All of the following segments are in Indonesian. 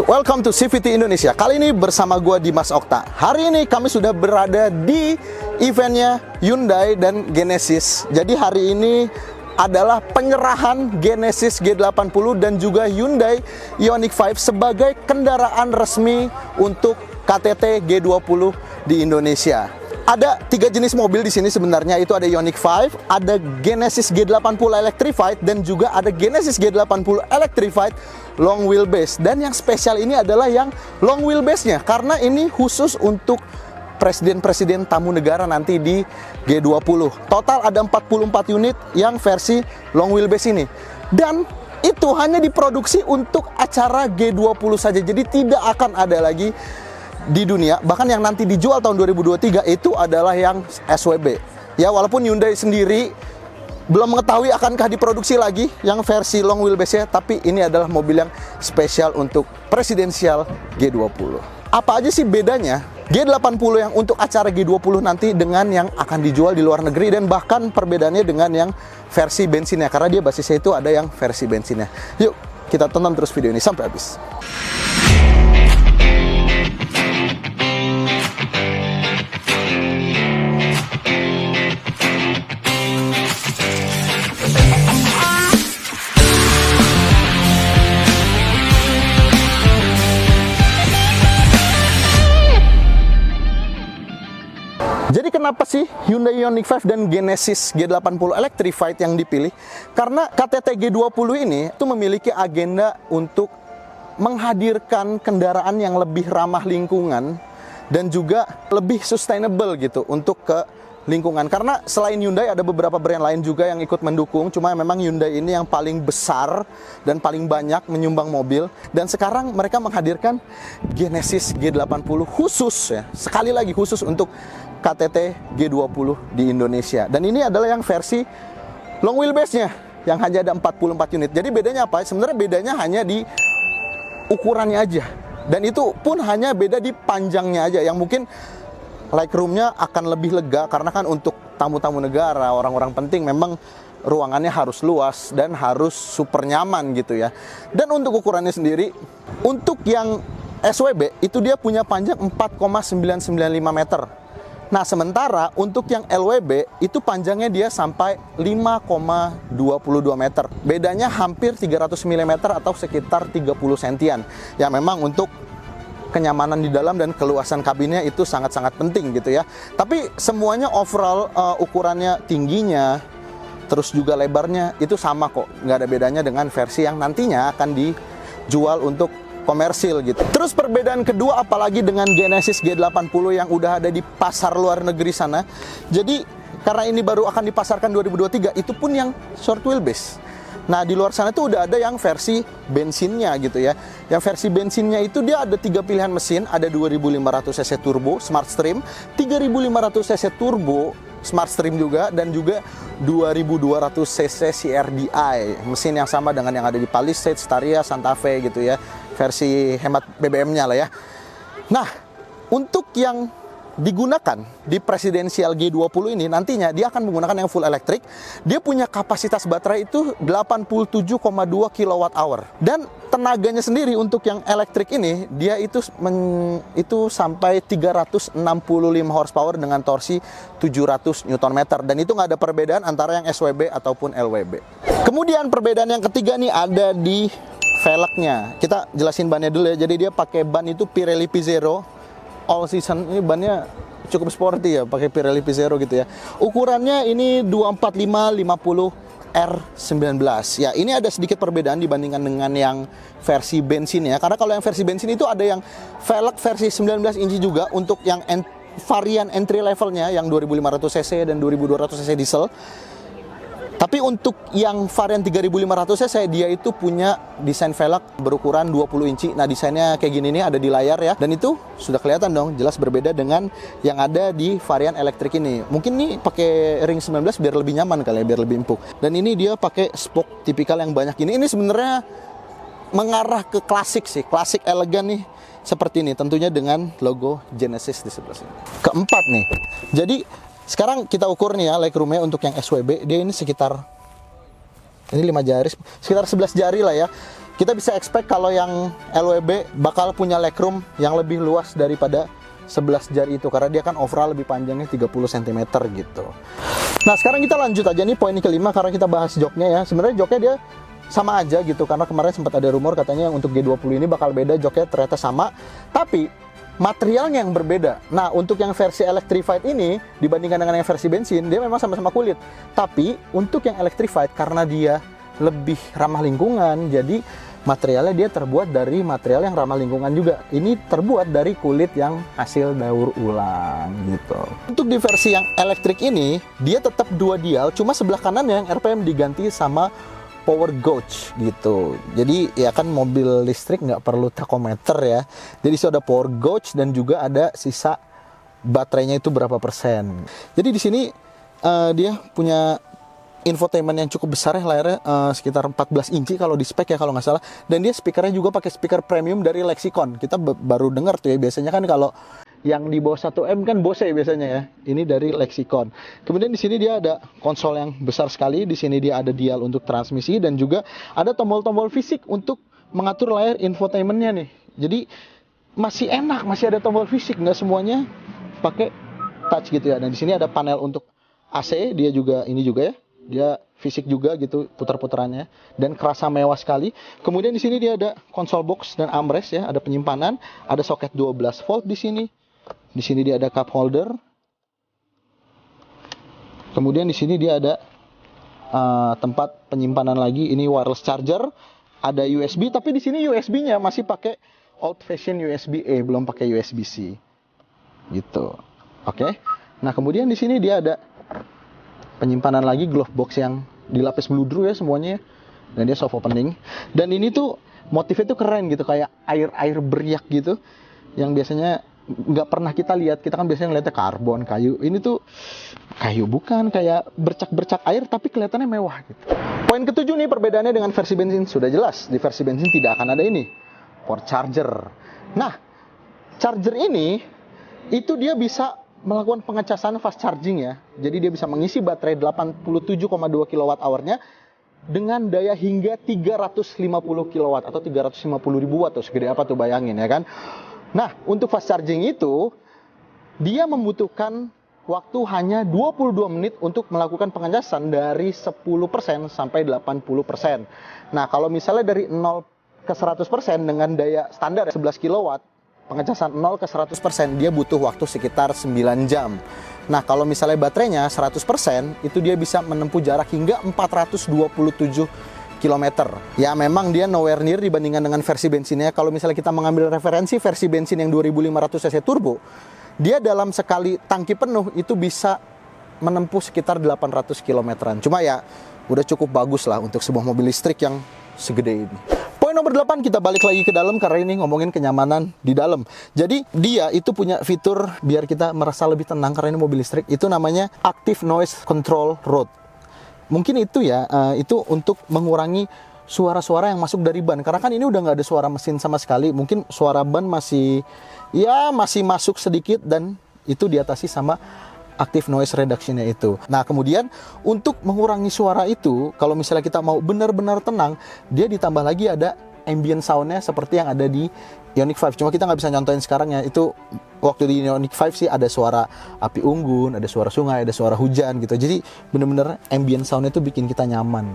Welcome to CVT Indonesia. Kali ini bersama gua Dimas Okta. Hari ini kami sudah berada di eventnya Hyundai dan Genesis. Jadi hari ini adalah penyerahan Genesis G80 dan juga Hyundai Ioniq 5 sebagai kendaraan resmi untuk KTT G20 di Indonesia. Ada 3 jenis mobil di sini sebenarnya, itu ada Ioniq 5, ada Genesis G80 Electrified, dan juga ada Genesis G80 Electrified long wheelbase. Dan yang spesial ini adalah yang long wheelbase-nya, karena ini khusus untuk presiden-presiden tamu negara nanti di G20. Total ada 44 unit yang versi long wheelbase ini. Dan itu hanya diproduksi untuk acara G20 saja, jadi tidak akan ada lagi di dunia. Bahkan yang nanti dijual tahun 2023 itu adalah yang SWB. Ya, walaupun Hyundai sendiri belum mengetahui akankah diproduksi lagi yang versi long wheelbase-nya, tapi ini adalah mobil yang spesial untuk presidensial G20. Apa aja sih bedanya G80 yang untuk acara G20 nanti dengan yang akan dijual di luar negeri, dan bahkan perbedaannya dengan yang versi bensinnya, karena dia basisnya itu ada yang versi bensinnya. Yuk, kita tonton terus video ini sampai habis. Jadi kenapa sih Hyundai Ioniq 5 dan Genesis G80 Electrified yang dipilih? Karena KTT G20 ini itu memiliki agenda untuk menghadirkan kendaraan yang lebih ramah lingkungan dan juga lebih sustainable gitu untuk ke lingkungan. Karena selain Hyundai ada beberapa brand lain juga yang ikut mendukung, cuma memang Hyundai ini yang paling besar dan paling banyak menyumbang mobil. Dan sekarang mereka menghadirkan Genesis G80 khusus, ya, sekali lagi khusus untuk KTT G20 di Indonesia. Dan ini adalah yang versi long wheelbase-nya yang hanya ada 44 unit. Jadi bedanya apa? Sebenarnya bedanya hanya di ukurannya aja. Dan itu pun hanya beda di panjangnya aja, yang mungkin legroom-nya akan lebih lega, karena kan untuk tamu-tamu negara, orang-orang penting memang ruangannya harus luas dan harus super nyaman gitu ya. Dan untuk ukurannya sendiri, untuk yang SWB itu dia punya panjang 4,995 meter. Nah, sementara untuk yang LWB itu panjangnya dia sampai 5,22 meter. Bedanya hampir 300 mm atau sekitar 30 sentian. Ya memang untuk kenyamanan di dalam dan keluasan kabinnya itu sangat-sangat penting gitu ya. Tapi semuanya overall ukurannya, tingginya, terus juga lebarnya itu sama kok. Nggak ada bedanya dengan versi yang nantinya akan dijual untuk komersil gitu. Terus perbedaan kedua apalagi dengan Genesis G80 yang udah ada di pasar luar negeri sana. Jadi karena ini baru akan dipasarkan 2023, itu pun yang short wheelbase. Nah, di luar sana tuh udah ada yang versi bensinnya gitu ya. Yang versi bensinnya itu dia ada 3 pilihan mesin, ada 2500 cc turbo Smart Stream, 3500 cc turbo Smart Stream juga, dan juga 2200 cc CRDI, mesin yang sama dengan yang ada di Palisade, Staria, Santa Fe gitu ya, versi hemat BBM-nya lah ya. Nah, untuk yang digunakan di presidensial G20 ini nantinya dia akan menggunakan yang full elektrik. Dia punya kapasitas baterai itu 87,2 kWh. Dan tenaganya sendiri untuk yang elektrik ini dia itu sampai 365 horsepower dengan torsi 700 Nm, dan itu nggak ada perbedaan antara yang SWB ataupun LWB. Kemudian perbedaan yang ketiga nih ada di velgnya. Kita jelasin bannya dulu ya. Jadi dia pakai ban itu Pirelli P Zero all season. Ini bannya cukup sporty ya, pakai Pirelli P Zero gitu ya. Ukurannya ini 245/50 R19. Ya, ini ada sedikit perbedaan dibandingkan dengan yang versi bensin ya. Karena kalau yang versi bensin itu ada yang velg versi 19 inci juga untuk yang varian entry levelnya yang 2500 cc dan 2200 cc diesel. Tapi untuk yang varian 3500 cc dia itu punya desain velg berukuran 20 inci. Nah, desainnya kayak gini nih ada di layar ya. Dan itu sudah kelihatan dong, jelas berbeda dengan yang ada di varian elektrik ini. Mungkin nih pakai ring 19 biar lebih nyaman kali ya, biar lebih empuk. Dan ini dia pakai spoke tipikal yang banyak ini. Ini sebenarnya mengarah ke klasik sih, klasik elegan nih. Seperti ini, tentunya dengan logo Genesis di sebelah sini. Keempat nih. Jadi sekarang kita ukur nih ya legroomnya untuk yang SWB. Dia ini sekitar, ini 5 jari, sekitar 11 jari lah ya. Kita bisa expect kalau yang LWB bakal punya legroom yang lebih luas daripada 11 jari itu, karena dia kan overall lebih panjangnya 30 cm gitu. Nah, sekarang kita lanjut aja nih poin kelima, karena kita bahas joknya ya. Sebenarnya joknya dia sama aja gitu, karena kemarin sempat ada rumor katanya yang untuk G20 ini bakal beda, joknya ternyata sama, tapi materialnya yang berbeda. Nah, untuk yang versi electrified ini dibandingkan dengan yang versi bensin, dia memang sama-sama kulit. Tapi untuk yang electrified karena dia lebih ramah lingkungan, jadi materialnya dia terbuat dari material yang ramah lingkungan juga. Ini terbuat dari kulit yang hasil daur ulang gitu. Untuk di versi yang elektrik ini, dia tetap dua dial, cuma sebelah kanannya yang RPM diganti sama power gauge gitu. Jadi ya kan mobil listrik nggak perlu tachometer ya. Jadi ada power gauge dan juga ada sisa baterainya itu berapa persen. Jadi di sini dia punya infotainment yang cukup besar ya, layarnya sekitar 14 inci kalau di spek ya kalau nggak salah. Dan dia speakernya juga pakai speaker premium dari Lexicon. Kita baru dengar tuh ya, biasanya kan kalau yang di bawah 1M kan Bose biasanya ya. Ini dari Lexicon. Kemudian di sini dia ada konsol yang besar sekali. Di sini dia ada dial untuk transmisi dan juga ada tombol-tombol fisik untuk mengatur layar infotainmentnya nih. Jadi masih enak, masih ada tombol fisik, nggak semuanya pakai touch gitu ya. Dan di sini ada panel untuk AC, dia juga ini juga ya. Dia fisik juga gitu putar-putarannya dan kerasa mewah sekali. Kemudian di sini dia ada console box dan armrest ya, ada penyimpanan, ada soket 12 volt di sini. Di sini dia ada cup holder. Kemudian di sini dia ada tempat penyimpanan lagi. Ini wireless charger, ada USB, tapi di sini USB-nya masih pakai old fashion USB-A, belum pakai USB-C. Gitu. Oke. Nah, kemudian di sini dia ada penyimpanan lagi, glove box yang dilapis bludru ya semuanya. Dan dia soft opening. Dan ini tuh motifnya tuh keren gitu, kayak air beriak gitu. Yang biasanya nggak pernah kita lihat. Kita kan biasanya ngeliatnya karbon, kayu. Ini tuh kayu bukan, kayak bercak-bercak air tapi kelihatannya mewah gitu. Poin ketujuh nih, perbedaannya dengan versi bensin sudah jelas. Di versi bensin tidak akan ada ini, port charger. Nah, charger ini itu dia bisa melakukan pengecasan fast charging ya. Jadi dia bisa mengisi baterai 87,2 kWh-nya dengan daya hingga 350 kW atau 350.000 watt. Tuh segede apa tuh, bayangin ya kan. Nah, untuk fast charging itu dia membutuhkan waktu hanya 22 menit untuk melakukan pengecasan dari 10% sampai 80%. Nah, kalau misalnya dari 0 ke 100% dengan daya standar 11 kW, pengecasan 0 ke 100% dia butuh waktu sekitar 9 jam. Nah, kalau misalnya baterainya 100%, itu dia bisa menempuh jarak hingga 427 km. Ya, memang dia nowhere near dibandingkan dengan versi bensinnya. Kalau misalnya kita mengambil referensi versi bensin yang 2500 cc turbo, dia dalam sekali tangki penuh itu bisa menempuh sekitar 800 km-an. Cuma ya udah cukup bagus lah untuk sebuah mobil listrik yang segede ini. Poin nomor 8, kita balik lagi ke dalam karena ini ngomongin kenyamanan di dalam. Jadi dia itu punya fitur biar kita merasa lebih tenang karena ini mobil listrik. Itu namanya Active Noise Control Road. Mungkin itu ya, itu untuk mengurangi suara-suara yang masuk dari ban. Karena kan ini udah nggak ada suara mesin sama sekali. Mungkin suara ban masih masuk sedikit dan itu diatasi sama active noise reduction-nya itu. Nah, kemudian untuk mengurangi suara itu, kalau misalnya kita mau benar-benar tenang, dia ditambah lagi ada ambient sound-nya seperti yang ada di Ioniq 5. Cuma kita nggak bisa nyontoin sekarang ya. Itu waktu di Ioniq 5 sih ada suara api unggun, ada suara sungai, ada suara hujan gitu. Jadi benar-benar ambient sound-nya itu bikin kita nyaman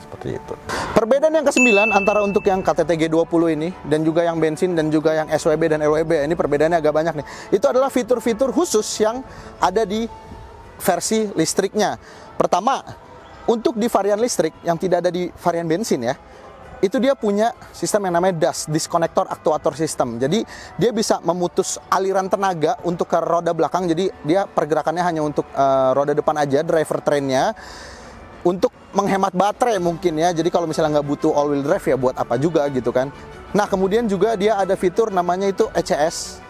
seperti itu. Perbedaan yang ke-9 antara untuk yang KTT G20 ini dan juga yang bensin dan juga yang SWB dan LWB, ini perbedaannya agak banyak nih. Itu adalah fitur-fitur khusus yang ada di versi listriknya. Pertama, untuk di varian listrik yang tidak ada di varian bensin ya, itu dia punya sistem yang namanya DAS, Disconnector Actuator System. Jadi dia bisa memutus aliran tenaga untuk ke roda belakang. Jadi dia pergerakannya hanya untuk roda depan aja, driver trainnya, untuk menghemat baterai mungkin ya. Jadi kalau misalnya nggak butuh all wheel drive ya buat apa juga gitu kan. Nah kemudian juga dia ada fitur namanya itu ECS.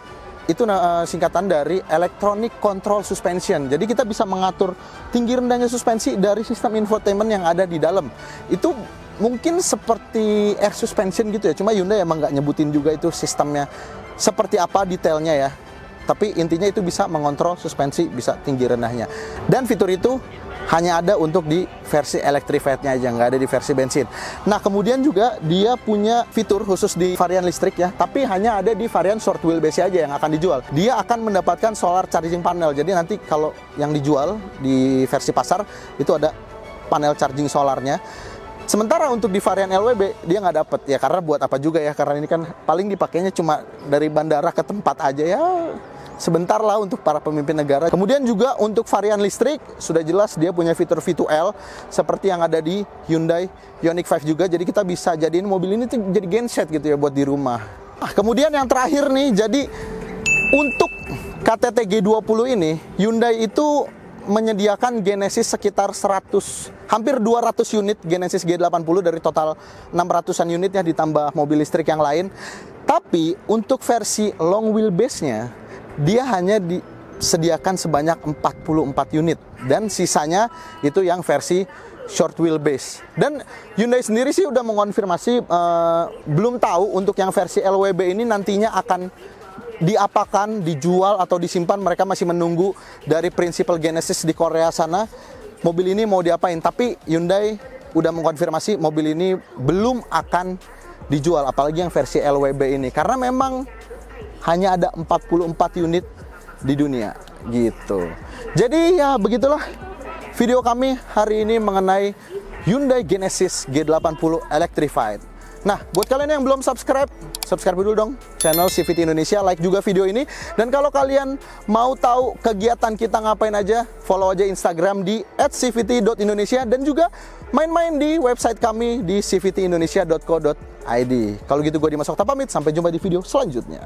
Itu singkatan dari Electronic Control Suspension. Jadi kita bisa mengatur tinggi rendahnya suspensi dari sistem infotainment yang ada di dalam. Itu mungkin seperti air suspension gitu ya, cuma Hyundai emang nggak nyebutin juga itu sistemnya seperti apa detailnya ya. Tapi intinya itu bisa mengontrol suspensi, bisa tinggi rendahnya. Dan fitur itu hanya ada untuk di versi electrified-nya aja, nggak ada di versi bensin. Nah kemudian juga dia punya fitur khusus di varian listrik ya, tapi hanya ada di varian short wheelbase aja yang akan dijual. Dia akan mendapatkan solar charging panel, jadi nanti kalau yang dijual di versi pasar itu ada panel charging solarnya. Sementara untuk di varian LWB dia nggak dapet ya, karena buat apa juga ya, karena ini kan paling dipakainya cuma dari bandara ke tempat aja ya, sebentar lah untuk para pemimpin negara. Kemudian juga untuk varian listrik sudah jelas dia punya fitur V2L seperti yang ada di Hyundai Ioniq 5 juga, jadi kita bisa jadiin mobil ini tuh jadi genset gitu ya buat di rumah. Nah, kemudian yang terakhir nih, jadi untuk KTT G20 ini Hyundai itu menyediakan Genesis sekitar hampir 200 unit Genesis G80 dari total 600-an unit ya, ditambah mobil listrik yang lain. Tapi untuk versi long wheelbase-nya dia hanya disediakan sebanyak 44 unit dan sisanya itu yang versi short wheelbase. Dan Hyundai sendiri sih udah mengonfirmasi belum tahu untuk yang versi LWB ini nantinya akan diapakan, dijual atau disimpan. Mereka masih menunggu dari Principal Genesis di Korea sana mobil ini mau diapain. Tapi Hyundai udah mengkonfirmasi mobil ini belum akan dijual, apalagi yang versi LWB ini, karena memang hanya ada 44 unit di dunia gitu. Jadi ya begitulah video kami hari ini mengenai Hyundai Genesis G80 Electrified. Nah, buat kalian yang belum subscribe dulu dong channel CVT Indonesia, like juga video ini. Dan kalau kalian mau tahu kegiatan kita ngapain aja, follow aja Instagram di @cvt.indonesia dan juga main-main di website kami di cvtindonesia.co.id. Kalau gitu gue Dimas Okta pamit, sampai jumpa di video selanjutnya.